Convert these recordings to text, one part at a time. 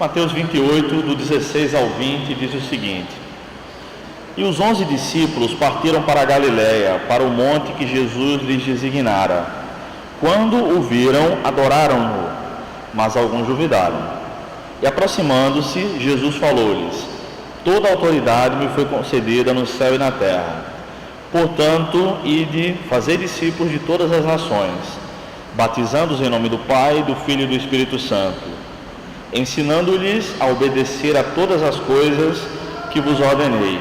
Mateus 28, do 16 ao 20, diz o seguinte: E os 11 discípulos partiram para a Galiléia, para o monte que Jesus lhes designara. Quando o viram, adoraram-no, mas alguns duvidaram. E aproximando-se, Jesus falou-lhes: Toda a autoridade me foi concedida no céu e na terra. Portanto, ide fazer discípulos de todas as nações, batizando-os em nome do Pai, do Filho e do Espírito Santo, ensinando-lhes a obedecer a todas as coisas que vos ordenei.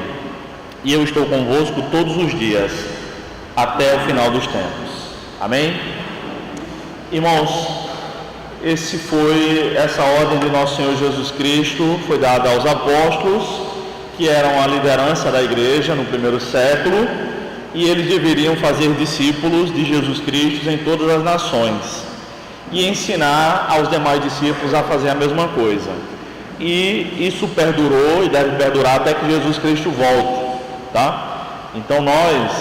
E eu estou convosco todos os dias, até o final dos tempos. Amém? Irmãos, essa ordem de nosso Senhor Jesus Cristo foi dada aos apóstolos, que eram a liderança da igreja no primeiro século, e eles deveriam fazer discípulos de Jesus Cristo em todas as nações e ensinar aos demais discípulos a fazer a mesma coisa. E isso perdurou e deve perdurar até que Jesus Cristo volte, tá? Então nós,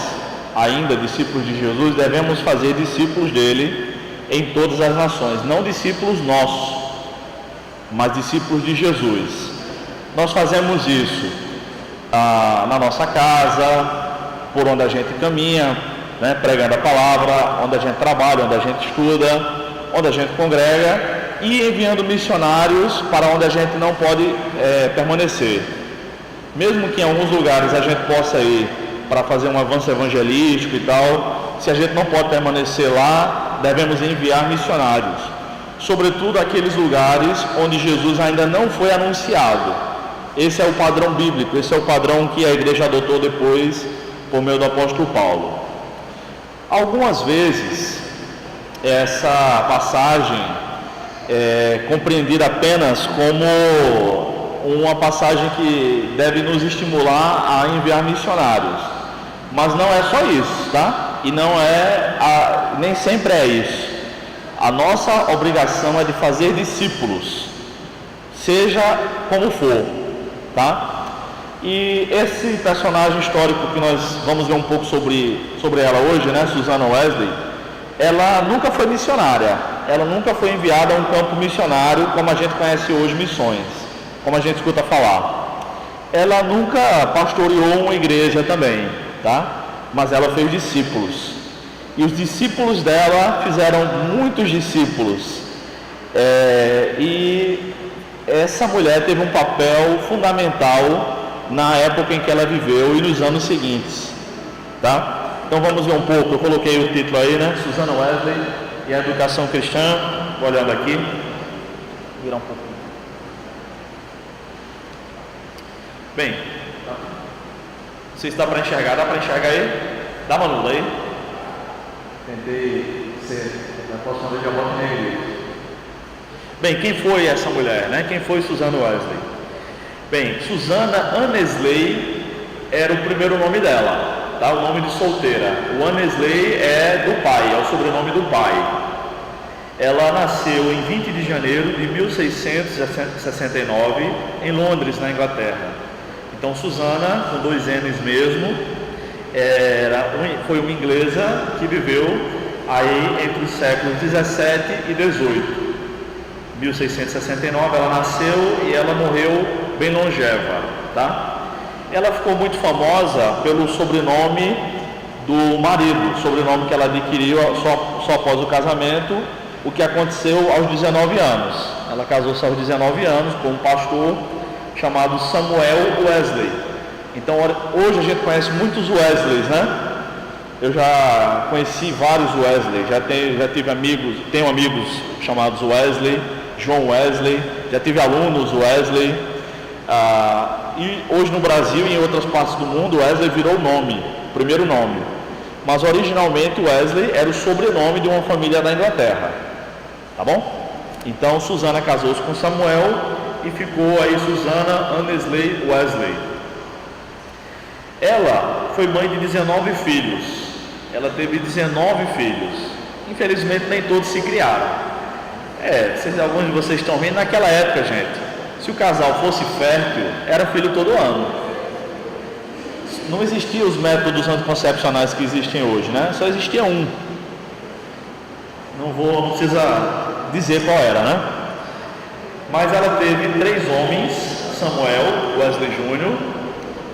ainda discípulos de Jesus, devemos fazer discípulos dele em todas as nações, não discípulos nossos, mas discípulos de Jesus. Nós fazemos isso na nossa casa, por onde a gente caminha, né, pregando a palavra, onde a gente trabalha, onde a gente estuda, onde a gente congrega, e enviando missionários para onde a gente não pode permanecer. Mesmo que em alguns lugares a gente possa ir para fazer um avanço evangelístico e tal, se a gente não pode permanecer lá, devemos enviar missionários, sobretudo aqueles lugares onde Jesus ainda não foi anunciado. Esse é o padrão bíblico, esse é o padrão que a igreja adotou depois por meio do apóstolo Paulo. Algumas vezes essa passagem é compreendida apenas como uma passagem que deve nos estimular a enviar missionários, mas não é só isso, tá? E nem sempre é isso. A nossa obrigação é de fazer discípulos, seja como for, tá? E esse personagem histórico que nós vamos ver um pouco sobre ela hoje, né, Susannah Wesley, ela nunca foi missionária, ela nunca foi enviada a um campo missionário como a gente conhece hoje missões, como a gente escuta falar. Ela nunca pastoreou uma igreja também, tá? Mas ela fez discípulos. E os discípulos dela fizeram muitos discípulos. E essa mulher teve um papel fundamental na época em que ela viveu e nos anos seguintes, tá? Então vamos ver um pouco, eu coloquei o título aí, né? Susannah Wesley e a educação cristã. Vou olhando aqui, vou virar um pouco. Bem, não sei se dá para enxergar, aí? Dá uma lula aí. Tentei ser na posição de avó de igreja. Bem, quem foi essa mulher, né? Quem foi Susannah Wesley? Bem, Susannah Annesley era o primeiro nome dela, tá? O nome de solteira. O Annesley é do pai, é o sobrenome do pai. Ela nasceu em 20 de janeiro de 1669 em Londres, na Inglaterra. Então Susannah, com 2 N's mesmo, foi uma inglesa que viveu aí entre os séculos 17 e 18. 1669 ela nasceu e ela morreu bem longeva, tá? Ela ficou muito famosa pelo sobrenome do marido, sobrenome que ela adquiriu só após o casamento, o que aconteceu aos 19 anos. Ela casou-se aos 19 anos com um pastor chamado Samuel Wesley. Então hoje a gente conhece muitos Wesleys, né? Eu já conheci vários Wesley, tenho amigos chamados Wesley, John Wesley, já tive alunos Wesley, e hoje no Brasil e em outras partes do mundo Wesley virou nome, primeiro nome, mas originalmente Wesley era o sobrenome de uma família da Inglaterra, tá bom? Então Susannah casou-se com Samuel e ficou aí Susannah Annesley Wesley. Ela foi mãe de 19 filhos, ela teve 19 filhos, infelizmente nem todos se criaram. Alguns de vocês estão vendo, naquela época, gente, se o casal fosse fértil, era filho todo ano. Não existiam os métodos anticoncepcionais que existem hoje, né? Só existia um. Não precisa dizer qual era, né? Mas ela teve 3 homens: Samuel Wesley Jr.,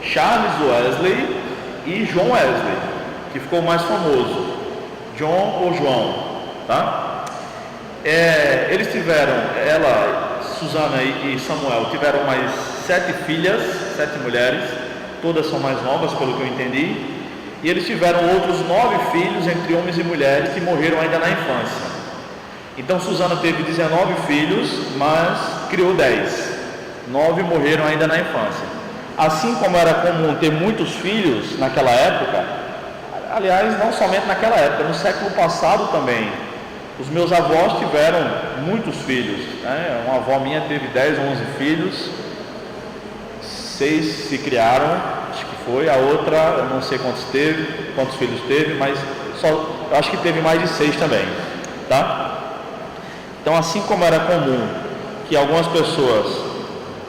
Charles Wesley e John Wesley, que ficou mais famoso, John ou João, tá? Eles tiveram, Susana e Samuel tiveram mais 7 filhas, 7 mulheres, todas são mais novas pelo que eu entendi, e eles tiveram outros 9 filhos entre homens e mulheres que morreram ainda na infância. Então Susana teve 19 filhos, mas criou 10, 9 morreram ainda na infância. Assim como era comum ter muitos filhos naquela época, aliás, não somente naquela época, no século passado também, os meus avós tiveram muitos filhos, né? Uma avó minha teve 10, 11 filhos, 6 se criaram, acho que foi, a outra, eu não sei quantos filhos teve, mas acho que teve mais de 6 também, tá? Então, assim como era comum que algumas pessoas,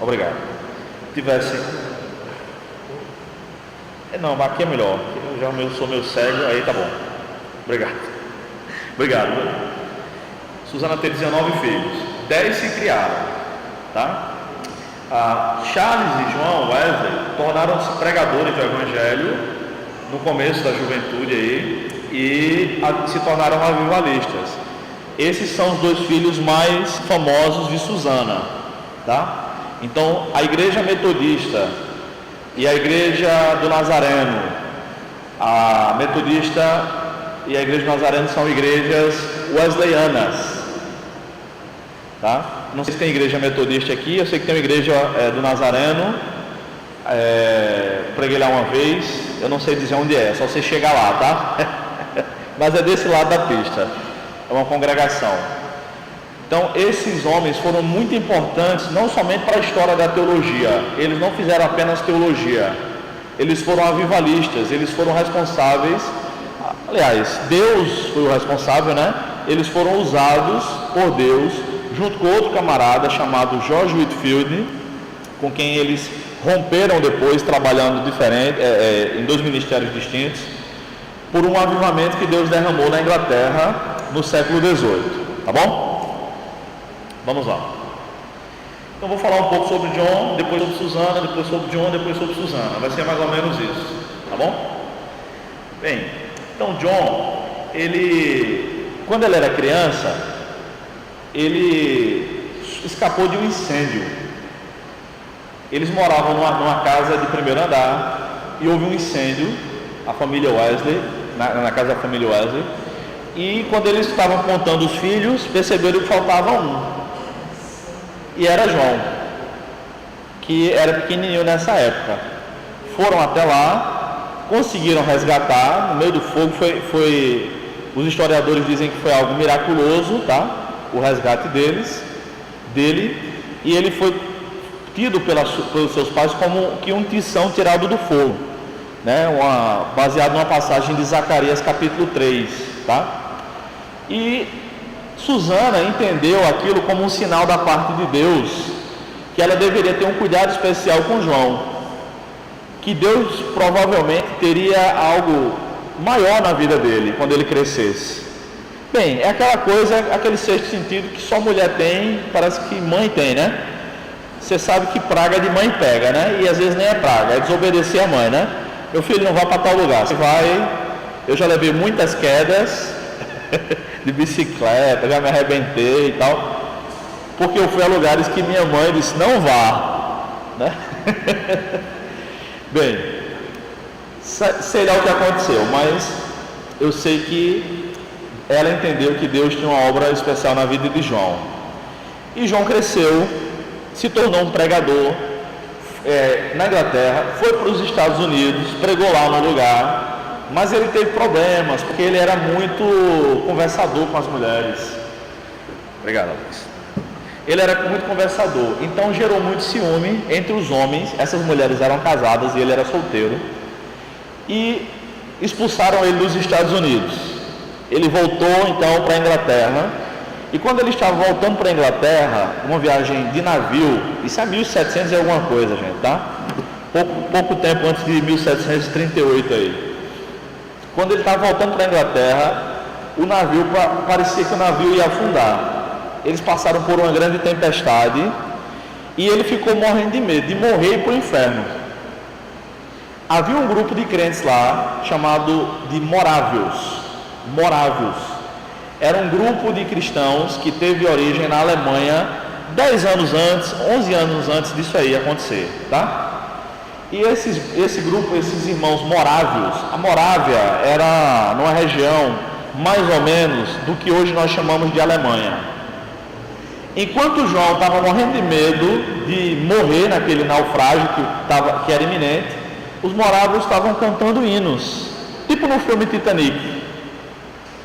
obrigado, tivessem, não, aqui é melhor, eu sou meio cego, aí tá bom, obrigado. Susana teve 19 filhos, 10 se criaram, tá? Charles e João Wesley tornaram-se pregadores do Evangelho no começo da juventude aí, e se tornaram avivalistas. Esses são os 2 filhos mais famosos de Susana, tá? Então, a igreja metodista e a igreja do Nazareno, a metodista e a igreja do Nazareno são igrejas wesleyanas, tá? Não sei se tem igreja metodista aqui, eu sei que tem uma igreja do Nazareno, preguei lá uma vez, eu não sei dizer onde é só você chegar lá, tá? Mas é desse lado da pista, é uma congregação. Então esses homens foram muito importantes, não somente para a história da teologia, eles não fizeram apenas teologia, eles foram avivalistas, eles foram responsáveis, aliás, Deus foi o responsável, né? Eles foram usados por Deus, junto com outro camarada chamado George Whitefield, com quem eles romperam depois, trabalhando em 2 ministérios distintos, por um avivamento que Deus derramou na Inglaterra no século XVIII, tá bom? Vamos lá. Então vou falar um pouco sobre John, depois sobre Susana, depois sobre John, depois sobre Susana. Vai ser mais ou menos isso, tá bom? Bem, então John, quando ele era criança, ele escapou de um incêndio. Eles moravam numa casa de primeiro andar e houve um incêndio, a família Wesley, na casa da família Wesley, e quando eles estavam contando os filhos, perceberam que faltava um, e era João, que era pequenininho nessa época. Foram até lá, conseguiram resgatar, no meio do fogo, os historiadores dizem que foi algo miraculoso, tá? O resgate dele, e ele foi tido pelos seus pais como que um tição tirado do fogo, né? Baseado numa passagem de Zacarias capítulo 3, tá? E Susana entendeu aquilo como um sinal da parte de Deus, que ela deveria ter um cuidado especial com João, que Deus provavelmente teria algo maior na vida dele quando ele crescesse. Bem, é aquela coisa, aquele sexto sentido que só mulher tem, parece que mãe tem, né? Você sabe que praga de mãe pega, né? E às vezes nem é praga, é desobedecer a mãe, né? Meu filho, não vá para tal lugar, você vai. Eu já levei muitas quedas de bicicleta, já me arrebentei e tal, porque eu fui a lugares que minha mãe disse não vá, né? Bem, sei lá o que aconteceu, mas eu sei que ela entendeu que Deus tinha uma obra especial na vida de João. E João cresceu, se tornou um pregador na Inglaterra, foi para os Estados Unidos, pregou lá no lugar, mas ele teve problemas, porque ele era muito conversador com as mulheres. Obrigado, Alex. Ele era muito conversador, então gerou muito ciúme entre os homens. Essas mulheres eram casadas e ele era solteiro, e expulsaram ele dos Estados Unidos. Ele voltou então para a Inglaterra, e quando ele estava voltando para a Inglaterra, uma viagem de navio, isso é 1700 e alguma coisa, gente, tá? Pouco tempo antes de 1738 aí. Quando ele estava voltando para a Inglaterra, o navio, parecia que o navio ia afundar. eles passaram por uma grande tempestade e ele ficou morrendo de medo de morrer e ir para o inferno. Havia um grupo de crentes lá chamado de morávios. Era um grupo de cristãos que teve origem na Alemanha 10 anos antes, 11 anos antes disso aí acontecer, tá? E esse grupo, esses irmãos morávios, a Morávia era numa região mais ou menos do que hoje nós chamamos de Alemanha. Enquanto João estava morrendo de medo de morrer naquele naufrágio que era iminente, os morávios estavam cantando hinos, tipo no filme Titanic.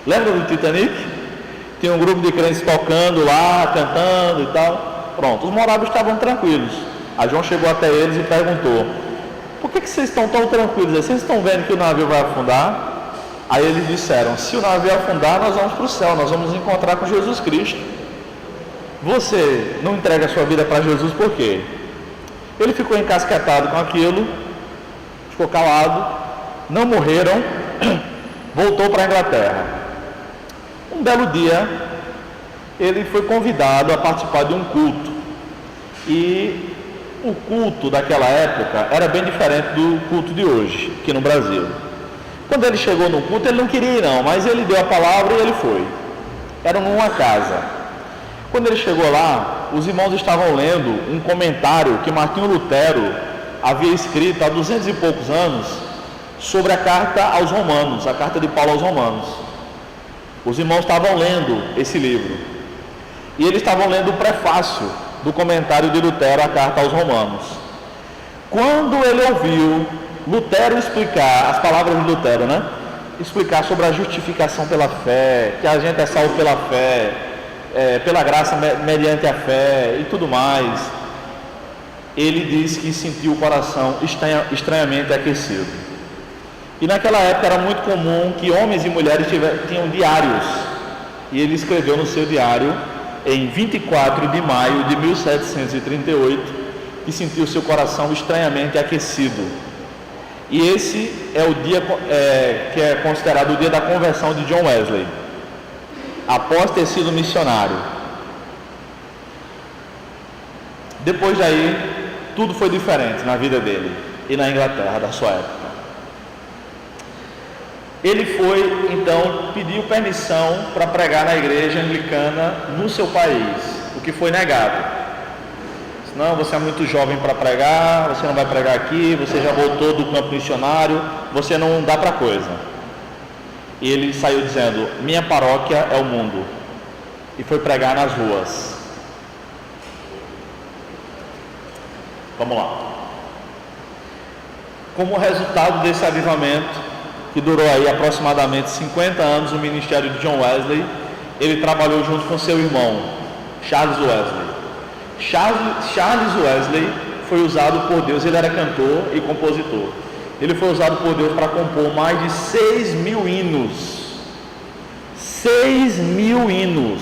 Lembra do Titanic? Tinha um grupo de crentes tocando lá, cantando e tal. Pronto, os morávios estavam tranquilos. Aí João chegou até eles e perguntou: por que vocês estão tão tranquilos? Vocês estão vendo que o navio vai afundar? Aí eles disseram: se o navio afundar, nós vamos para o céu, nós vamos nos encontrar com Jesus Cristo. Você não entrega a sua vida para Jesus por quê? Ele ficou encasquetado com aquilo, ficou calado, não morreram, voltou para a Inglaterra. Um belo dia, ele foi convidado a participar de um culto. E o culto daquela época era bem diferente do culto de hoje, aqui no Brasil. Quando ele chegou no culto, ele não queria ir não, mas ele deu a palavra e ele foi. Era numa casa. Quando ele chegou lá, os irmãos estavam lendo um comentário que Martinho Lutero havia escrito há 200 e poucos anos sobre a carta aos Romanos, a carta de Paulo aos Romanos. Os irmãos estavam lendo esse livro. E eles estavam lendo o prefácio do comentário de Lutero à carta aos Romanos. Quando ele ouviu Lutero explicar, as palavras de Lutero, né? Explicar sobre a justificação pela fé, que a gente é salvo pela fé, pela graça mediante a fé e tudo mais, ele disse que sentiu o coração estranhamente aquecido. E naquela época era muito comum que homens e mulheres tinham diários, e ele escreveu no seu diário em 24 de maio de 1738, que sentiu seu coração estranhamente aquecido. E esse é o dia que é considerado o dia da conversão de John Wesley, após ter sido missionário. Depois daí, tudo foi diferente na vida dele e na Inglaterra da sua época. Ele foi, então, pediu permissão para pregar na igreja anglicana no seu país, o que foi negado. Não, você é muito jovem para pregar, você não vai pregar aqui, você já voltou do campo missionário, você não dá para coisa. E ele saiu dizendo: minha paróquia é o mundo, e foi pregar nas ruas. Vamos lá. Como resultado desse avivamento, que durou aí aproximadamente 50 anos, o ministério de John Wesley, ele trabalhou junto com seu irmão, Charles Wesley. Charles Wesley foi usado por Deus, ele era cantor e compositor. Ele foi usado por Deus para compor mais de 6.000 hinos. 6.000 hinos.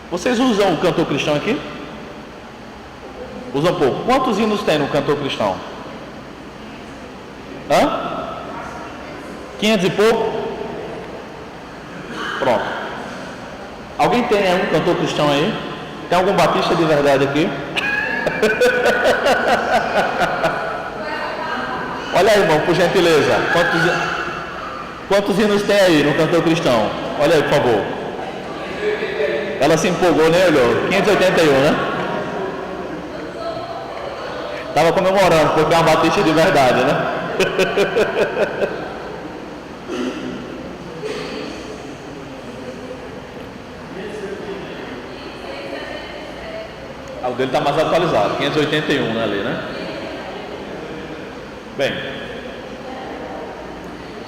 Vocês usam o cantor cristão aqui? Usam pouco. Quantos hinos tem no cantor cristão? 500 e pouco? Pronto. Alguém tem um cantor cristão aí? Tem algum batista de verdade aqui? Olha aí, irmão, por gentileza. Quantos hinos tem aí no cantor cristão? Olha aí, por favor. Ela se empolgou, né? Olhou. 581, né? Estava comemorando, porque é uma batista de verdade, né? O dele está mais atualizado, 581 né, ali, né? Bem,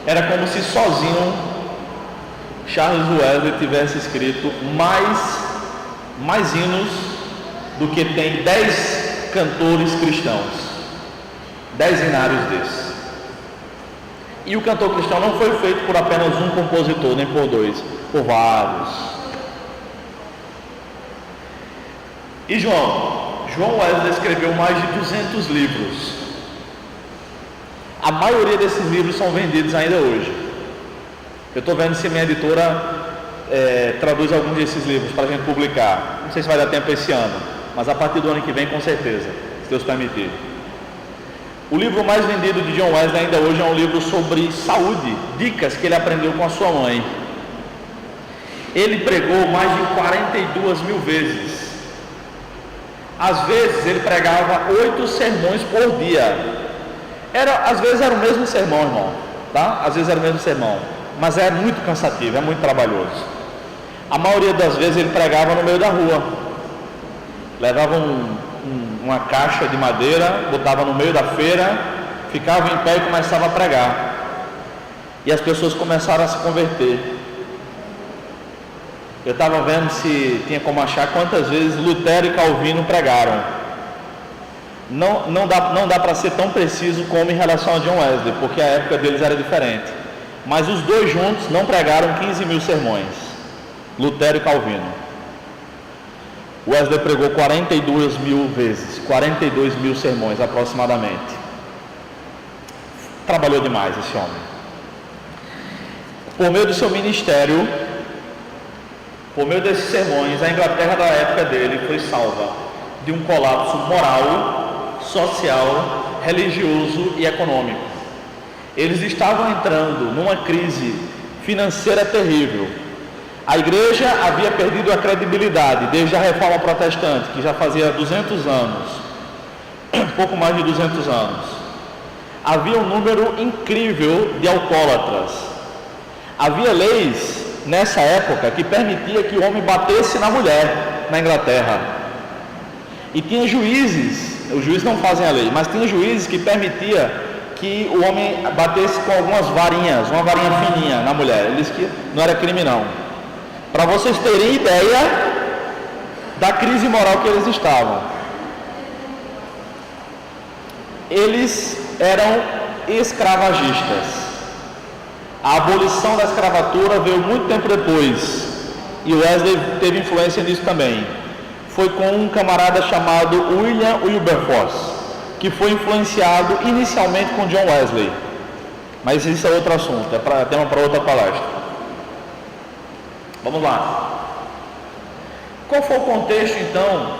era como se sozinho Charles Wesley tivesse escrito mais hinos do que tem 10 cantores cristãos, 10 hinários desses. E o cantor cristão não foi feito por apenas um compositor, nem por dois, por vários. E João Wesley escreveu mais de 200 livros. A maioria desses livros são vendidos ainda hoje. Eu estou vendo se minha editora traduz alguns desses livros para a gente publicar. Não sei se vai dar tempo esse ano, mas a partir do ano que vem, com certeza, se Deus permitir. O livro mais vendido de John Wesley ainda hoje é um livro sobre saúde, dicas que ele aprendeu com a sua mãe. Ele pregou mais de 42 mil vezes. Às vezes ele pregava 8 sermões por dia. Às vezes era o mesmo sermão, irmão, tá? Às vezes era o mesmo sermão, mas é muito cansativo, é muito trabalhoso. A maioria das vezes ele pregava no meio da rua. Levava uma caixa de madeira, botava no meio da feira, ficava em pé e começava a pregar. E as pessoas começaram a se converter. Eu estava vendo se tinha como achar quantas vezes Lutero e Calvino pregaram. Não dá para ser tão preciso como em relação a John Wesley, porque a época deles era diferente. Mas os dois juntos não pregaram 15 mil sermões, Lutero e Calvino. Wesley pregou 42 mil vezes, 42 mil sermões aproximadamente. Trabalhou demais esse homem. Por meio do seu ministério, por meio desses sermões, a Inglaterra da época dele foi salva de um colapso moral, social, religioso e econômico. Eles estavam entrando numa crise financeira terrível. A igreja havia perdido a credibilidade desde a Reforma Protestante, que já fazia 200 anos, pouco mais de 200 anos. Havia um número incrível de alcoólatras. Havia leis nessa época que permitia que o homem batesse na mulher na Inglaterra. E tinha juízes, os juízes não fazem a lei, mas tinha juízes que permitia que o homem batesse com algumas varinhas, uma varinha fininha na mulher. Eles que não era crime não. Para vocês terem ideia da crise moral que eles estavam. Eles eram escravagistas. A abolição da escravatura veio muito tempo depois, e Wesley teve influência nisso também. Foi com um camarada chamado William Wilberforce, que foi influenciado inicialmente com John Wesley. Mas isso é outro assunto, é tema para outra palestra. Vamos lá. Qual foi o contexto então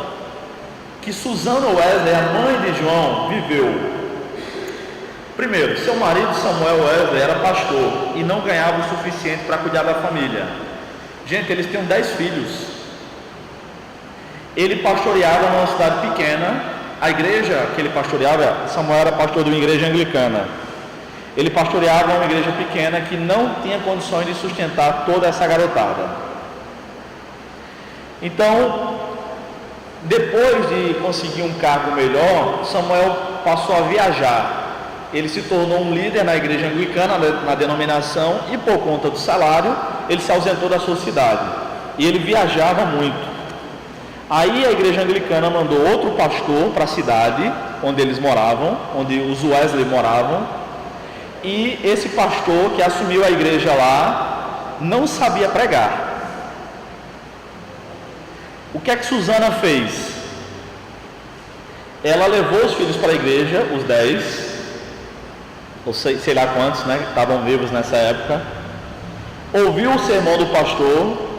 que Susana Wesley, a mãe de João, viveu? Primeiro, seu marido Samuel Wesley era pastor e não ganhava o suficiente para cuidar da família. Gente, eles tinham 10 filhos. Ele pastoreava numa cidade pequena. A igreja que ele pastoreava, Samuel era pastor de uma igreja anglicana. Ele pastoreava uma igreja pequena que não tinha condições de sustentar toda essa garotada. Então, depois de conseguir um cargo melhor, Samuel passou a viajar. Ele se tornou um líder na igreja anglicana, na denominação, e por conta do salário, ele se ausentou da sua cidade. E ele viajava muito. Aí a igreja anglicana mandou outro pastor para a cidade onde eles moravam, onde os Wesley moravam, e esse pastor que assumiu a igreja lá não sabia pregar. O que é que Susana fez? Ela levou os filhos para a igreja, os 10, ou sei lá quantos, né, que estavam vivos nessa época, ouviu o sermão do pastor,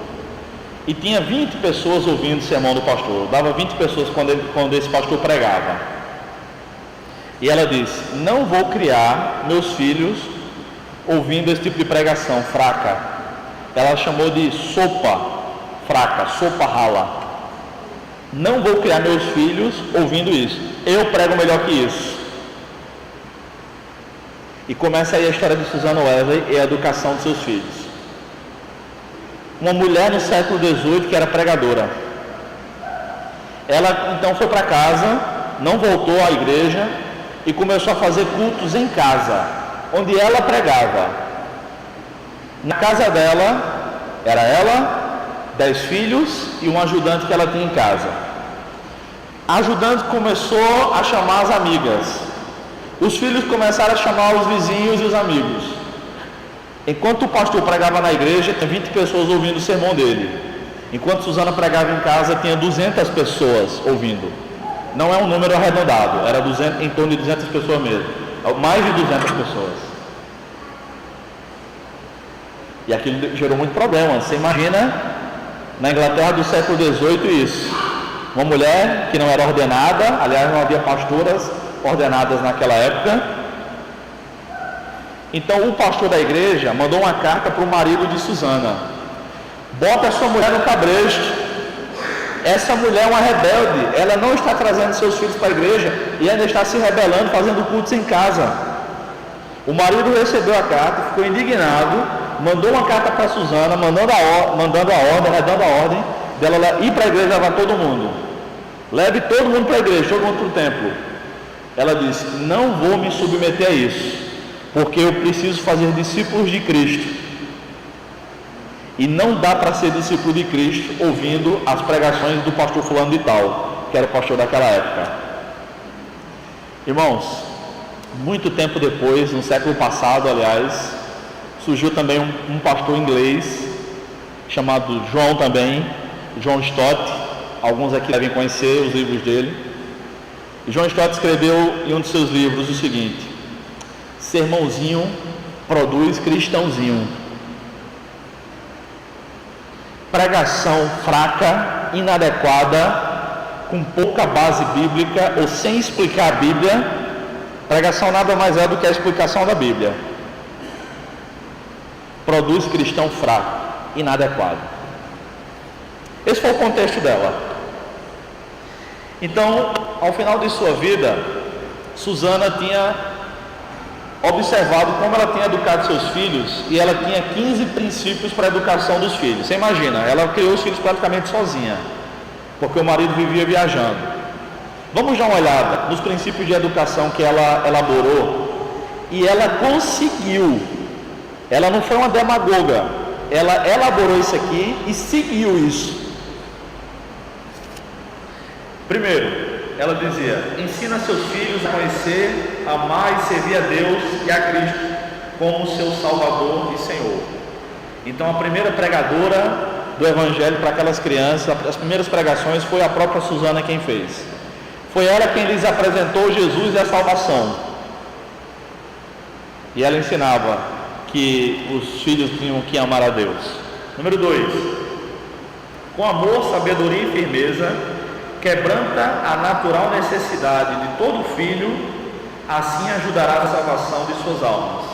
e tinha 20 pessoas ouvindo o sermão do pastor. Dava 20 pessoas quando esse pastor pregava. E ela disse: não vou criar meus filhos ouvindo esse tipo de pregação fraca. Ela chamou de sopa fraca, sopa rala. Não vou criar meus filhos ouvindo isso. Eu prego melhor que isso. E começa aí a história de Susana Wesley e a educação de seus filhos. Uma mulher no século XVIII que era pregadora. Ela então foi para casa, não voltou à igreja e começou a fazer cultos em casa, onde ela pregava. Na casa dela, era ela, 10 filhos e um ajudante que ela tinha em casa. A ajudante começou a chamar as amigas. Os filhos começaram a chamar os vizinhos e os amigos. Enquanto o pastor pregava na igreja, tinha 20 pessoas ouvindo o sermão dele. Enquanto Susana pregava em casa, tinha 200 pessoas ouvindo. Não é um número arredondado, era em torno de 200 pessoas mesmo. Mais de 200 pessoas. E aquilo gerou muito problema. Você imagina, na Inglaterra do século XVIII, isso. Uma mulher que não era ordenada, aliás, não havia pastoras ordenadas naquela época. Então, o pastor da igreja mandou uma carta para o marido de Susana: bota a sua mulher no cabresto. Essa mulher é uma rebelde, ela não está trazendo seus filhos para a igreja e ainda está se rebelando, fazendo cultos em casa. O marido recebeu a carta, ficou indignado, mandou uma carta para Susana, dando a ordem dela ir para a igreja levar todo mundo. Leve todo mundo para a igreja, todo mundo para o templo. Ela disse: não vou me submeter a isso, porque eu preciso fazer discípulos de Cristo. E não dá para ser discípulo de Cristo ouvindo as pregações do pastor fulano de tal, que era o pastor daquela época. Irmãos, muito tempo depois, no século passado, aliás, surgiu também um pastor inglês, chamado João também, John Stott. Alguns aqui devem conhecer os livros dele. E John Stott escreveu em um de seus livros o seguinte: sermãozinho produz cristãozinho. Pregação fraca, inadequada, com pouca base bíblica ou sem explicar a Bíblia. Pregação nada mais é do que a explicação da Bíblia. Produz cristão fraco, inadequado. Esse foi o contexto dela. Então, ao final de sua vida, Susana tinha observado como ela tinha educado seus filhos, e ela tinha 15 princípios para a educação dos filhos. Você imagina, ela criou os filhos praticamente sozinha, porque o marido vivia viajando. Vamos dar uma olhada nos princípios de educação que ela elaborou, e ela conseguiu. Ela não foi uma demagoga, ela elaborou isso aqui e seguiu isso. Primeiro, ela dizia: ensina seus filhos a conhecer, amar e servir a Deus e a Cristo como seu Salvador e Senhor. Então, a primeira pregadora do Evangelho para aquelas crianças, as primeiras pregações, foi a própria Susana quem fez. Foi ela quem lhes apresentou Jesus e a salvação. E ela ensinava que os filhos tinham que amar a Deus. Número 2, com amor, sabedoria e firmeza, quebranta a natural necessidade de todo filho, assim ajudará a salvação de suas almas.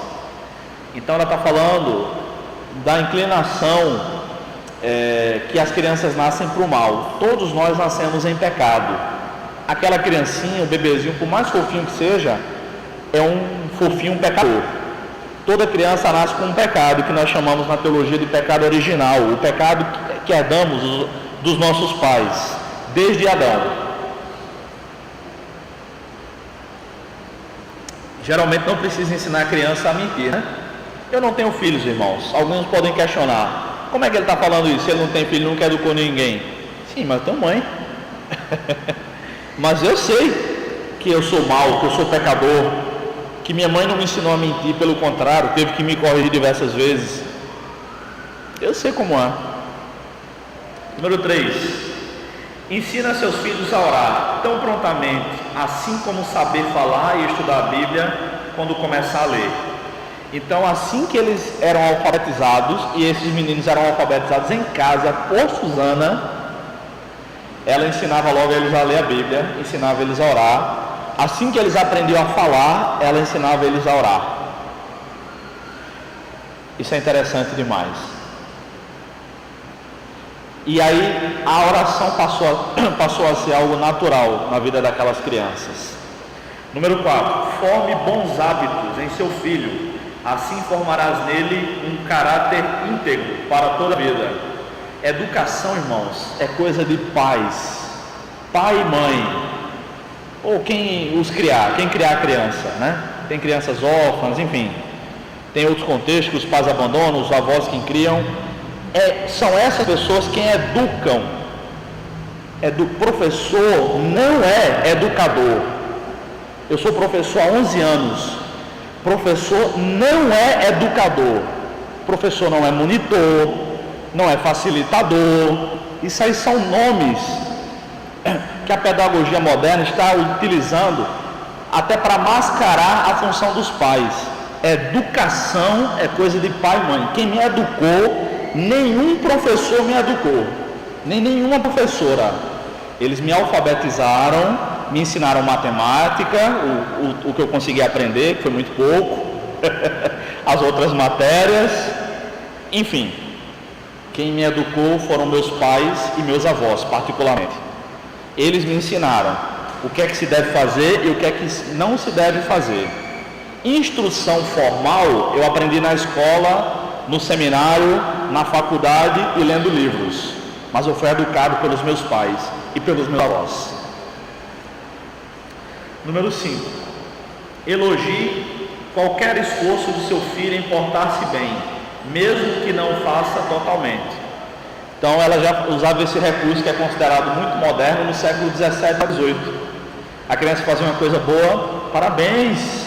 Então ela está falando da inclinação que as crianças nascem para o mal. Todos nós nascemos em pecado. Aquela criancinha, o bebezinho, por mais fofinho que seja, é um fofinho pecador. Toda criança nasce com um pecado, que nós chamamos na teologia de pecado original, o pecado que herdamos dos nossos pais, desde Adão. Geralmente não precisa ensinar a criança a mentir, né? Eu não tenho filhos, irmãos. Alguns podem questionar: como é que ele está falando isso? Ele não tem filho, nunca educou ninguém. Sim, mas tem mãe. Mas eu sei que eu sou mau, que eu sou pecador, que minha mãe não me ensinou a mentir, pelo contrário, teve que me corrigir diversas vezes. Eu sei como é. Número 3, ensina seus filhos a orar tão prontamente, assim como saber falar e estudar a Bíblia quando começar a ler. Então, assim que eles eram alfabetizados, e esses meninos eram alfabetizados em casa por Susana, ela ensinava logo eles a ler a Bíblia, ensinava eles a orar. Assim que eles aprendiam a falar, ela ensinava eles a orar. Isso é interessante demais. E aí a oração passou a ser algo natural na vida daquelas crianças. Número 4, forme bons hábitos em seu filho, assim formarás nele um caráter íntegro para toda a vida. Educação, irmãos, é coisa de pais, pai e mãe, ou quem os criar, quem criar a criança, né? Tem crianças órfãs, enfim, tem outros contextos que os pais abandonam, os avós quem criam. São essas pessoas quem educam. Professor não é educador. Eu sou professor há 11 anos. Professor não é educador. Professor não é monitor, não é facilitador. Isso aí são nomes que a pedagogia moderna está utilizando até para mascarar a função dos pais. Educação é coisa de pai e mãe. Quem me educou, nenhum professor me educou, nem nenhuma professora. Eles me alfabetizaram, me ensinaram matemática, o que eu consegui aprender, que foi muito pouco, as outras matérias, enfim. Quem me educou foram meus pais e meus avós, particularmente. Eles me ensinaram o que é que se deve fazer e o que é que não se deve fazer. Instrução formal eu aprendi na escola, no seminário, na faculdade e lendo livros. Mas eu fui educado pelos meus pais e pelos meus avós. Número 5. Elogie qualquer esforço de seu filho em portar-se bem, mesmo que não faça totalmente. Então ela já usava esse recurso que é considerado muito moderno no século 17 a 18. A criança fazia uma coisa boa, parabéns.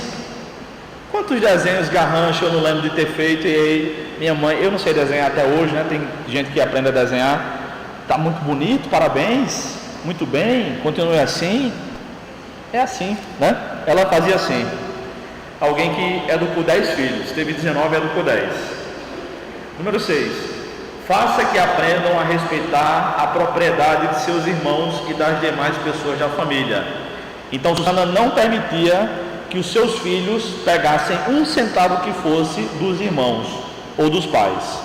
Quantos desenhos garranchos eu não lembro de ter feito, e aí minha mãe, eu não sei desenhar até hoje, né? Tem gente que aprende a desenhar, tá muito bonito, parabéns, muito bem, continue assim. É assim, né? Ela fazia assim. Alguém que educou 10 filhos, teve 19 e educou 10. Número 6. Faça que aprendam a respeitar a propriedade de seus irmãos e das demais pessoas da família. Então Susana não permitia que os seus filhos pegassem um centavo que fosse dos irmãos ou dos pais.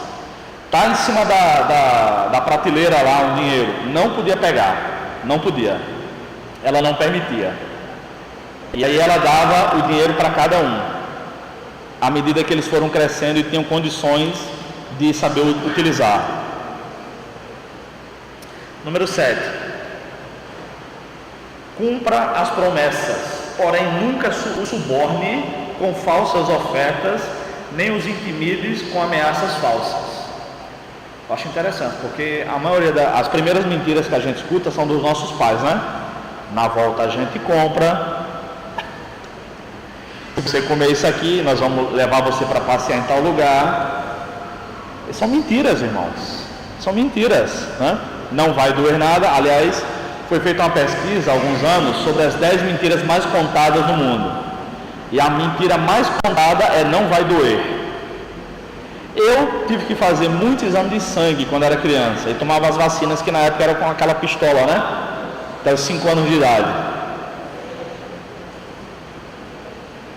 Está em cima da prateleira lá um dinheiro, não podia pegar, não podia. Ela não permitia. E aí ela dava o dinheiro para cada um, à medida que eles foram crescendo e tinham condições de saber utilizar. Número 7. Cumpra as promessas, porém nunca o suborne com falsas ofertas, nem os intimides com ameaças falsas. Eu acho interessante, porque a maioria das primeiras mentiras que a gente escuta são dos nossos pais, né? Na volta a gente compra. Se você comer isso aqui, nós vamos levar você para passear em tal lugar. São mentiras, irmãos. São mentiras, né? Não vai doer nada. Aliás, foi feita uma pesquisa há alguns anos sobre as 10 mentiras mais contadas no mundo. E a mentira mais contada é não vai doer. Eu tive que fazer muito exame de sangue quando era criança. E tomava as vacinas que na época eram com aquela pistola, né? Até os 5 anos de idade.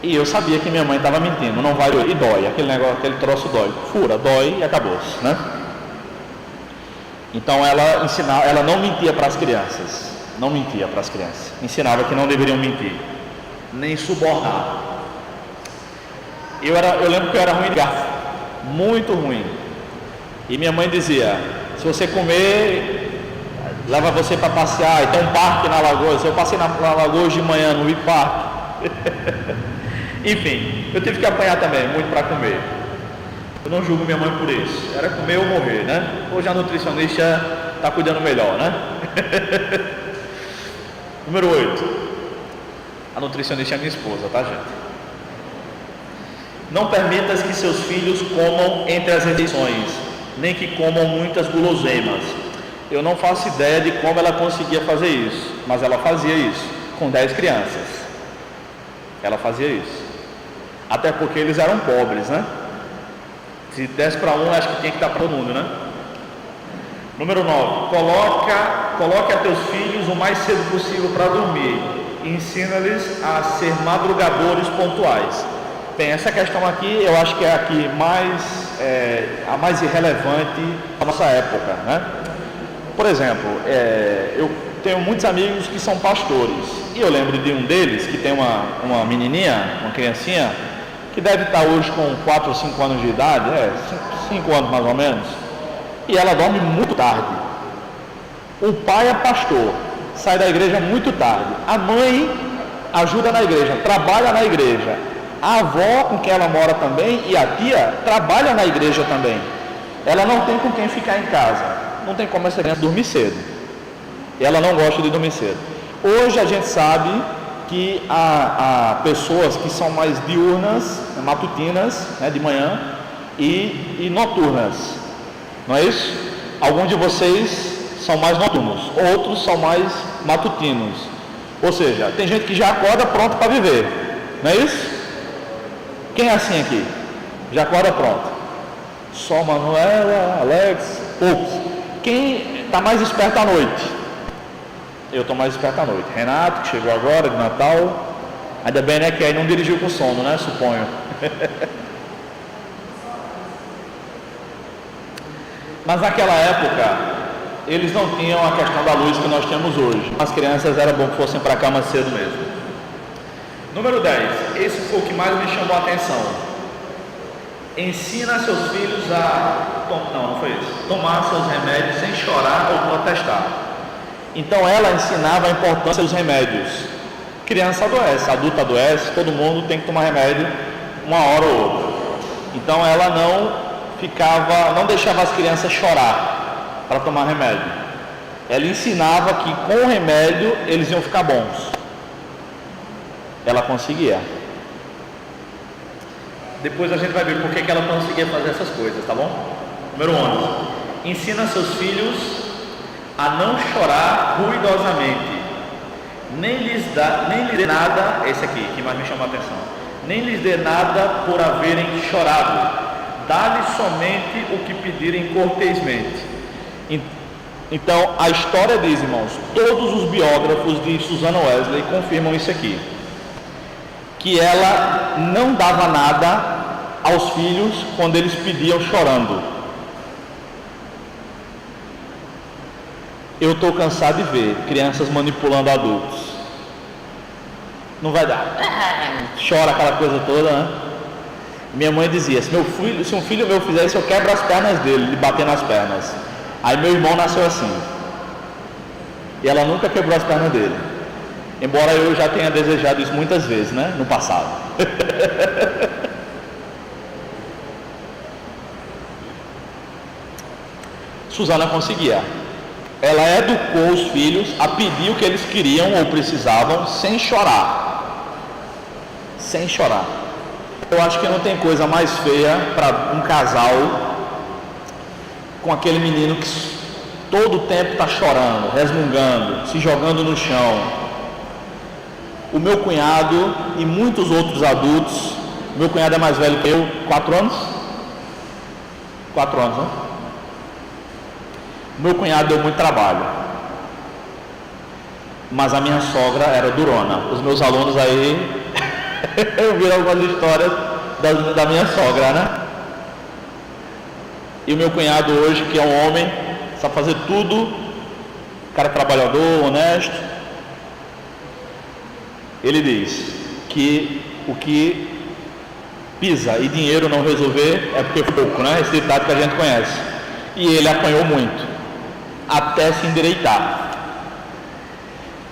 E eu sabia que minha mãe estava mentindo. Não vai doer. E dói. Aquele negócio, aquele troço dói. Fura, dói e acabou-se, né? Então ela não mentia para as crianças. Não mentia para as crianças. Ensinava que não deveriam mentir. Nem subornar. Eu lembro que eu era ruim de garfo. Muito ruim. E minha mãe dizia: se você comer, leva você para passear. E tem um parque na Lagoa. Eu passei na Lagoa de manhã, no Big Park. Enfim, eu tive que apanhar também, muito para comer. Eu não julgo minha mãe por isso. Era comer ou morrer, né? Hoje a nutricionista está cuidando melhor, né? Número 8. A nutricionista é minha esposa, tá, gente? Não permitas que seus filhos comam entre as refeições, nem que comam muitas guloseimas. Eu não faço ideia de como ela conseguia fazer isso, mas ela fazia isso com 10 crianças. Ela fazia isso. Até porque eles eram pobres, né? Se desse para um, acho que tinha que dar para todo mundo, né? Número 9. Coloque a teus filhos o mais cedo possível para dormir. E ensina-lhes a ser madrugadores pontuais. Bem, essa questão aqui, eu acho que é a mais irrelevante da nossa época, né? Por exemplo, eu tenho muitos amigos que são pastores. E eu lembro de um deles, que tem uma menininha, uma criancinha, que deve estar hoje com 4 ou 5 anos de idade, 5 anos mais ou menos, e ela dorme muito tarde. O pai é pastor, sai da igreja muito tarde. A mãe ajuda na igreja, trabalha na igreja. A avó, com quem ela mora também, e a tia, trabalha na igreja também. Ela não tem com quem ficar em casa. Não tem como essa criança dormir cedo. E ela não gosta de dormir cedo. Hoje a gente sabe que há pessoas que são mais diurnas, matutinas, né, de manhã, e noturnas. Não é isso? Alguns de vocês são mais noturnos, outros são mais matutinos. Ou seja, tem gente que já acorda pronto para viver. Não é isso? Quem é assim aqui? Já acorda pronto. Só Manuela, Alex, poucos. Quem está mais esperto à noite? Eu estou mais esperto à noite. Renato, que chegou agora, de Natal. Ainda bem, né, que aí não dirigiu com sono, né, suponho. Mas naquela época, eles não tinham a questão da luz que nós temos hoje. As crianças era bom que fossem para a cama cedo mesmo. Número 10. Esse foi o que mais me chamou a atenção. Ensina seus filhos a... Não foi isso. Tomar seus remédios sem chorar ou protestar. Então ela ensinava a importância dos remédios. Criança adoece, adulto adoece, todo mundo tem que tomar remédio uma hora ou outra. Então ela não deixava as crianças chorar para tomar remédio. Ela ensinava que com o remédio eles iam ficar bons. Ela conseguia. Depois a gente vai ver por que ela conseguia fazer essas coisas, tá bom? Número 11. Ensina seus filhos a não chorar ruidosamente. Nem lhes dê nada, esse aqui que mais me chamou a atenção. Nem lhes dê nada por haverem chorado. Dá-lhes somente o que pedirem cortesmente. Então, a história diz, irmãos, todos os biógrafos de Susana Wesley confirmam isso aqui, que ela não dava nada aos filhos quando eles pediam chorando. Eu estou cansado de ver crianças manipulando adultos. Não vai dar. Chora aquela coisa toda, né? Minha mãe dizia, se um filho meu fizer isso, eu quebro as pernas dele, lhe bater nas pernas. Aí meu irmão nasceu assim. E ela nunca quebrou as pernas dele. Embora eu já tenha desejado isso muitas vezes, né? No passado. Susana conseguia. Ela educou os filhos a pedir o que eles queriam ou precisavam sem chorar. Sem chorar. Eu acho que não tem coisa mais feia para um casal com aquele menino que todo o tempo está chorando, resmungando, se jogando no chão. O meu cunhado e muitos outros adultos, meu cunhado é mais velho que eu, 4 anos? 4 anos, né? Meu cunhado deu muito trabalho, mas a minha sogra era durona. Os meus alunos aí, eu vi algumas histórias da minha sogra, né? E o meu cunhado hoje, que é um homem, sabe fazer tudo, cara trabalhador, honesto. Ele diz que o que pisa e dinheiro não resolver é porque é pouco, né? Esse ditado que a gente conhece. E ele apanhou muito, até se endireitar.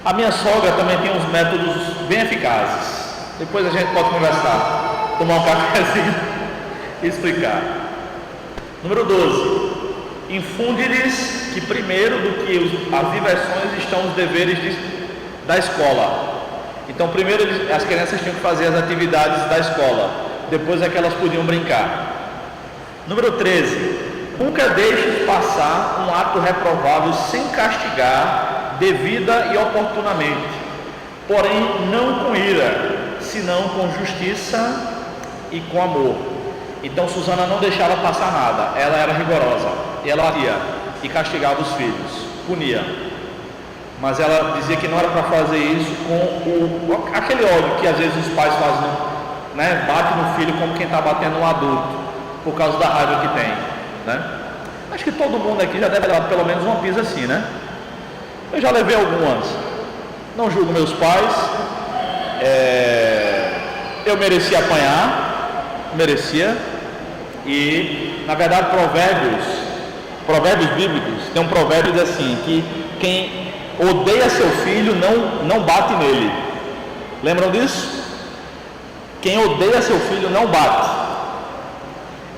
A minha sogra também tem uns métodos bem eficazes. Depois a gente pode conversar, tomar um cafezinho e explicar. Número 12. Infunde-lhes que primeiro do que as diversões estão os deveres da escola. Então primeiro as crianças tinham que fazer as atividades da escola, depois é que elas podiam brincar. Número 13. Nunca deixes passar um ato reprovável sem castigar devida e oportunamente, porém não com ira, senão com justiça e com amor. Então Susana não deixava passar nada, ela era rigorosa, ela ia e castigava os filhos, punia. Mas ela dizia que não era para fazer isso com aquele ódio que às vezes os pais fazem, né? Bate no filho como quem está batendo um adulto, por causa da raiva que tem, né? Acho que todo mundo aqui já deve levar pelo menos uma pisa assim, né? Eu já levei algumas. Não julgo meus pais. Eu merecia apanhar, merecia. E na verdade provérbios bíblicos, tem um provérbio que diz assim, que quem odeia seu filho não bate nele. Lembram disso? Quem odeia seu filho não bate.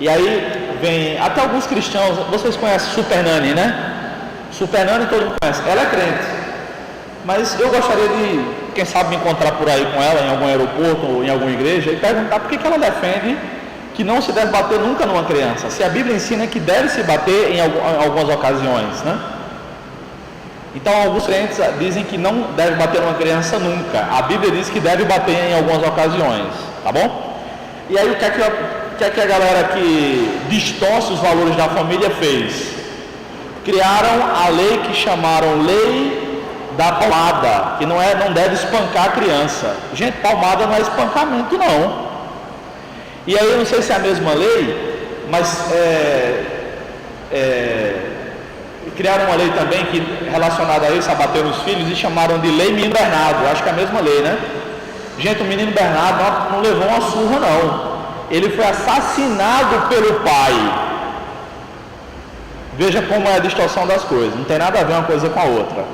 E aí vem até alguns cristãos. Vocês conhecem Super Nani, né? Super Nani todo mundo conhece. Ela é crente, mas eu gostaria de, quem sabe, me encontrar por aí com ela em algum aeroporto ou em alguma igreja e perguntar por que ela defende que não se deve bater nunca numa criança, se a Bíblia ensina que deve se bater em algumas ocasiões, né? Então alguns crentes dizem que não deve bater numa criança nunca. A Bíblia diz que deve bater em algumas ocasiões, tá bom? E aí o que é que a galera que distorce os valores da família fez? Criaram a lei que chamaram lei da palmada, que não deve espancar a criança. Gente, palmada não é espancamento não. E aí eu não sei se é a mesma lei, mas criaram uma lei também relacionada a isso, a bater nos filhos, e chamaram de lei Menino Bernardo. Acho que é a mesma lei, né? Gente, o menino Bernardo não levou uma surra não. Ele foi assassinado pelo pai. Veja como é a distorção das coisas. Não tem nada a ver uma coisa com a outra,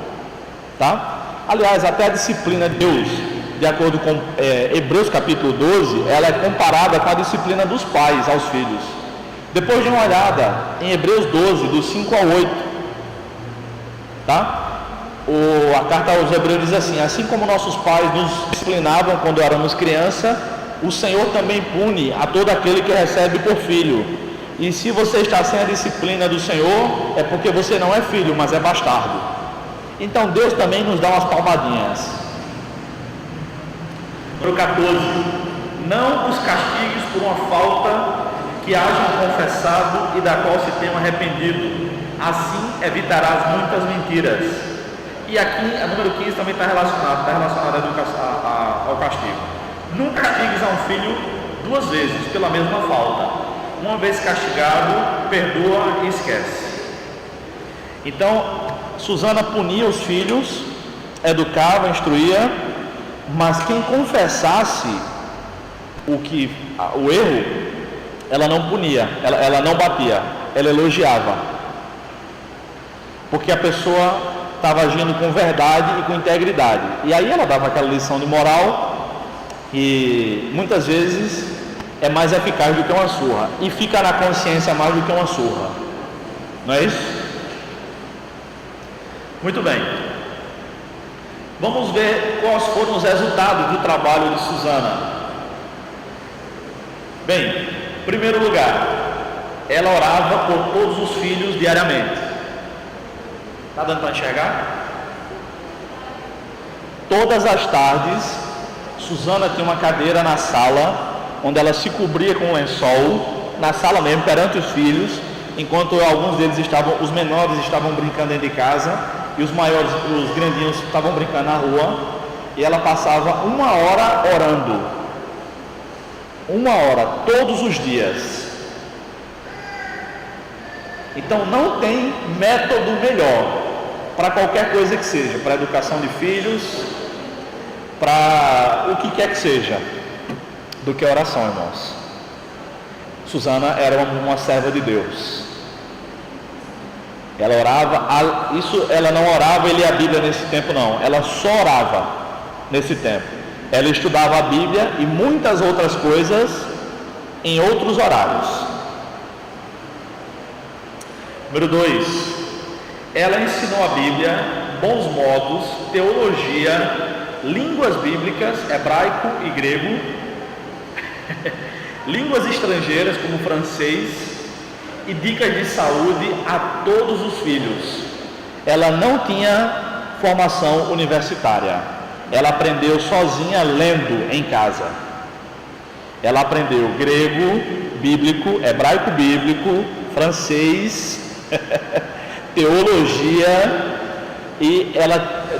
tá? Aliás, até a disciplina de Deus, de acordo com Hebreus capítulo 12, ela é comparada com a disciplina dos pais aos filhos. Depois de uma olhada em Hebreus 12, do 5 ao 8, tá? A carta aos Hebreus diz assim: assim como nossos pais nos disciplinavam quando éramos criança, o Senhor também pune a todo aquele que recebe por filho. E se você está sem a disciplina do Senhor, é porque você não é filho, mas é bastardo. Então Deus também nos dá umas palmadinhas. Número 14: não os castigues por uma falta que hajam confessado e da qual se tenham arrependido, assim evitarás muitas mentiras. E aqui, a número 15 também está relacionado ao castigo. Nunca castigues a um filho duas vezes pela mesma falta. Uma vez castigado, perdoa e esquece. Então, Susana punia os filhos, educava, instruía, mas quem confessasse o erro, ela não punia, ela não batia, ela elogiava, porque a pessoa estava agindo com verdade e com integridade. E aí ela dava aquela lição de moral, e muitas vezes é mais eficaz do que uma surra, e fica na consciência mais do que uma surra, não é isso? Muito bem, vamos ver quais foram os resultados do trabalho de Susana. Bem, em primeiro lugar, ela orava por todos os filhos diariamente. Está dando para enxergar? Todas as tardes, Susana tinha uma cadeira na sala, onde ela se cobria com um lençol, na sala mesmo, perante os filhos, enquanto alguns deles os menores estavam brincando dentro de casa, e os maiores, os grandinhos, estavam brincando na rua, e ela passava 1 hora orando. 1 hora, todos os dias. Então não tem método melhor para qualquer coisa que seja, para a educação de filhos, para o que quer que seja, do que a oração, irmãos. Susana era uma serva de Deus. Ela orava, ela não orava e lia a Bíblia nesse tempo não, ela só orava nesse tempo. Ela estudava a Bíblia e muitas outras coisas em outros horários. Número 2, ela ensinou a Bíblia, bons modos, teologia, línguas bíblicas, hebraico e grego, línguas estrangeiras como francês, e dicas de saúde a todos os filhos. Ela não tinha formação universitária, ela aprendeu sozinha lendo em casa. Ela aprendeu grego bíblico, hebraico bíblico, francês, teologia, e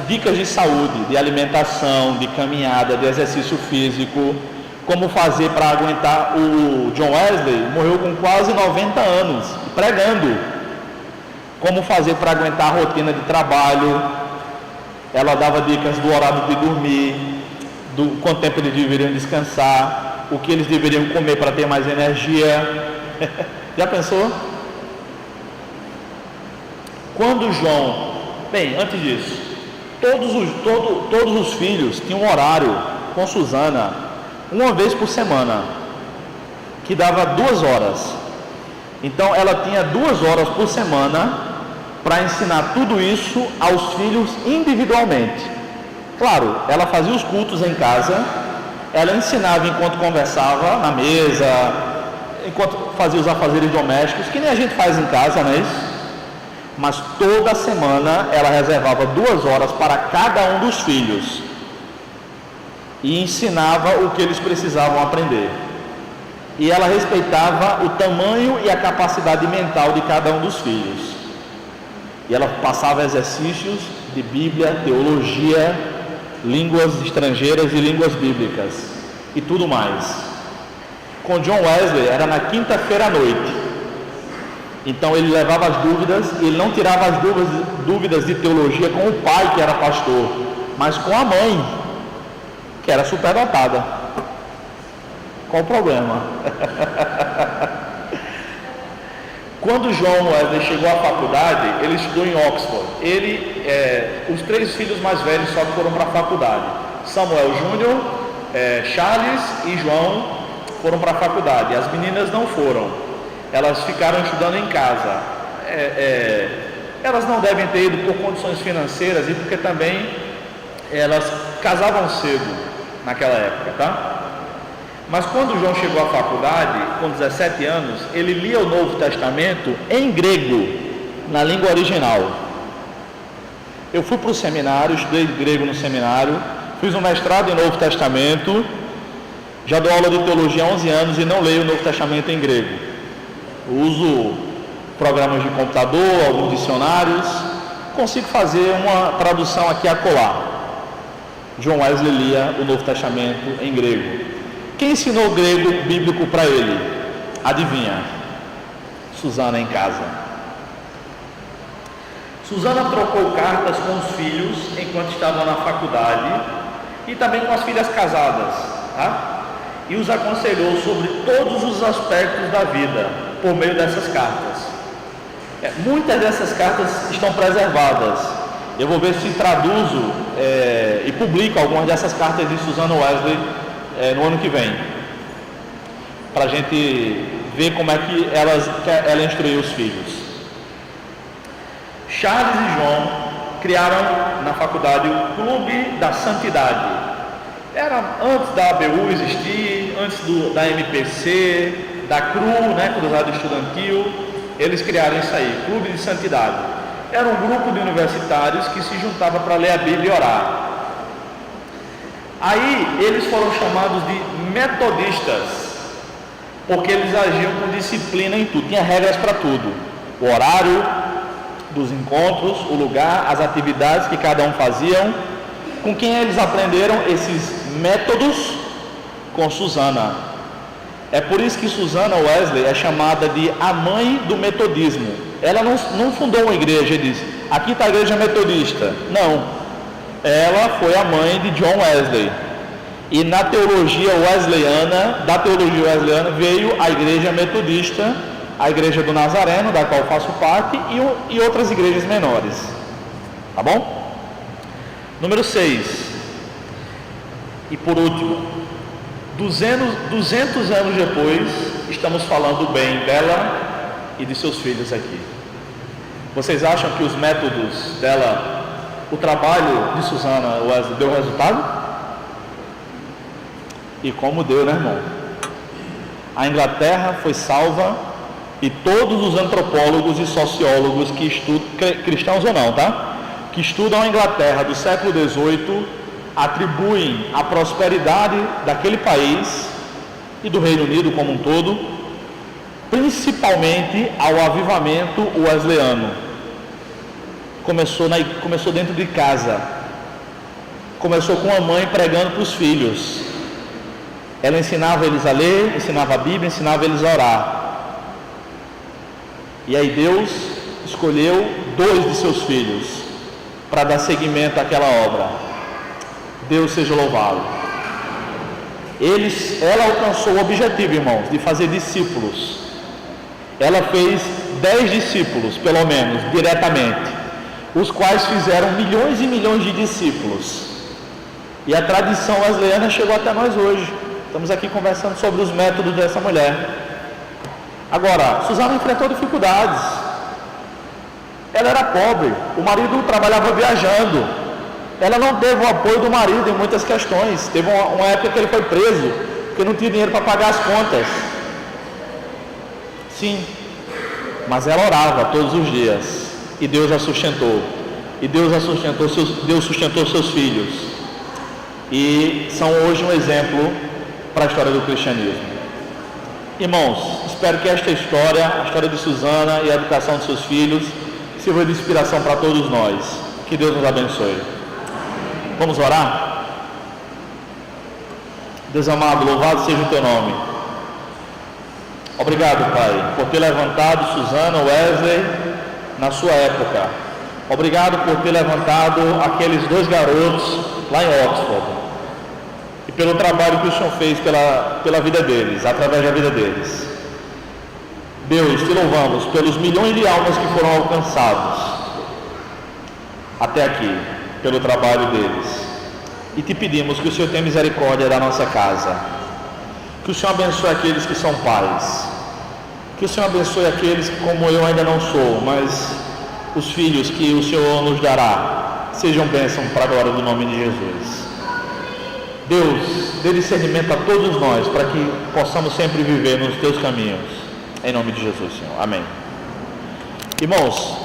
dicas de saúde, de alimentação, de caminhada, de exercício físico, como fazer para aguentar. O John Wesley morreu com quase 90 anos pregando. Como fazer para aguentar a rotina de trabalho. Ela dava dicas do horário de dormir, do quanto tempo eles deveriam descansar, o que eles deveriam comer para ter mais energia. Já pensou? Quando João, antes disso, todos os filhos tinham um horário com Susana, uma vez por semana, que dava 2 horas. Então ela tinha 2 horas por semana para ensinar tudo isso aos filhos individualmente. Claro, ela fazia os cultos em casa, ela ensinava enquanto conversava na mesa, enquanto fazia os afazeres domésticos, que nem a gente faz em casa, não é isso? Mas toda semana ela reservava 2 horas para cada um dos filhos e ensinava o que eles precisavam aprender. e ela respeitava o tamanho e a capacidade mental de cada um dos filhos. E ela passava exercícios de Bíblia, teologia, línguas estrangeiras e línguas bíblicas e tudo mais. Com John Wesley era na quinta-feira à noite. Então ele levava as dúvidas, e ele não tirava as dúvidas de teologia com o pai, que era pastor, mas com a mãe, que era superdotada. Qual o problema? Quando John Wesley chegou à faculdade, ele estudou em Oxford. Os 3 filhos mais velhos só foram para a faculdade. Samuel Júnior, Charles e João foram para a faculdade. As meninas não foram. Elas ficaram estudando em casa. Elas não devem ter ido por condições financeiras e porque também elas casavam cedo naquela época, tá? Mas quando João chegou à faculdade, com 17 anos, ele lia o Novo Testamento em grego, na língua original. Eu fui para o seminário, estudei grego no seminário, fiz um mestrado em Novo Testamento, já dou aula de teologia há 11 anos e não leio o Novo Testamento em grego. Eu uso programas de computador, alguns dicionários, consigo fazer uma tradução aqui e acolá. John Wesley lia o Novo Testamento em grego. Quem ensinou grego bíblico para ele? Adivinha? Susana em casa. Susana trocou cartas com os filhos enquanto estavam na faculdade e também com as filhas casadas, tá? E os aconselhou sobre todos os aspectos da vida por meio dessas cartas. Muitas dessas cartas estão preservadas. Eu vou ver se traduzo e publico algumas dessas cartas de Susana Wesley no ano que vem, para a gente ver como é que ela instruiu os filhos. Charles e João criaram na faculdade o Clube da Santidade. Era antes da ABU existir, antes da MPC, da CRU, Cruzada Estudantil. Eles criaram isso aí, Clube de Santidade. Era um grupo de universitários que se juntava para ler a Bíblia e orar. Aí eles foram chamados de metodistas, porque eles agiam com disciplina em tudo, tinha regras para tudo: o horário dos encontros, o lugar, as atividades que cada um faziam. Com quem eles aprenderam esses métodos? Com Susana. É por isso que Susana Wesley é chamada de a mãe do metodismo. Ela não fundou uma igreja e disse: aqui está a igreja metodista. Não. Ela foi a mãe de John Wesley. E na teologia wesleyana, da teologia wesleyana veio a igreja metodista, a igreja do Nazareno, da qual faço parte, e outras igrejas menores. Tá bom? Número 6. E por último, 200 anos depois, estamos falando bem dela e de seus filhos aqui. Vocês acham que os métodos dela, o trabalho de Susana Wesley deu resultado? E como deu, né, irmão? A Inglaterra foi salva e todos os antropólogos e sociólogos que estudam, cristãos ou não, tá? Que estudam a Inglaterra do século XVIII, atribuem a prosperidade daquele país e do Reino Unido como um todo, principalmente ao avivamento wesleyano. Começou dentro de casa. Começou com a mãe pregando para os filhos. Ela ensinava eles a ler, ensinava a Bíblia, ensinava eles a orar. E aí Deus escolheu 2 de seus filhos para dar seguimento àquela obra. Deus seja louvado. Ela alcançou o objetivo, irmãos, de fazer discípulos. Ela fez 10 discípulos, pelo menos, diretamente, os quais fizeram milhões e milhões de discípulos. E a tradição wesleyana chegou até nós hoje. Estamos aqui conversando sobre os métodos dessa mulher. Agora, Susana enfrentou dificuldades. Ela era pobre, o marido trabalhava viajando. Ela não teve o apoio do marido em muitas questões. Teve uma época que ele foi preso, porque não tinha dinheiro para pagar as contas. Sim, mas ela orava todos os dias, e Deus a sustentou. E Deus sustentou seus filhos. E são hoje um exemplo para a história do cristianismo. Irmãos, espero que esta história, a história de Suzana e a educação de seus filhos, sirva de inspiração para todos nós. Que Deus nos abençoe. Vamos orar? Deus amado, louvado seja o teu nome. Obrigado, Pai, por ter levantado Suzana, Wesley na sua época. Obrigado por ter levantado aqueles 2 garotos lá em Oxford. E pelo trabalho que o Senhor fez pela vida deles, através da vida deles. Deus, te louvamos pelos milhões de almas que foram alcançados até aqui, pelo trabalho deles. E te pedimos que o Senhor tenha misericórdia da nossa casa. Que o Senhor abençoe aqueles que são pais. Que o Senhor abençoe aqueles que, como eu, ainda não sou, mas os filhos que o Senhor nos dará sejam bênção para a glória do nome de Jesus. Deus, dê discernimento a todos nós, para que possamos sempre viver nos teus caminhos. Em nome de Jesus, Senhor. Amém. Irmãos,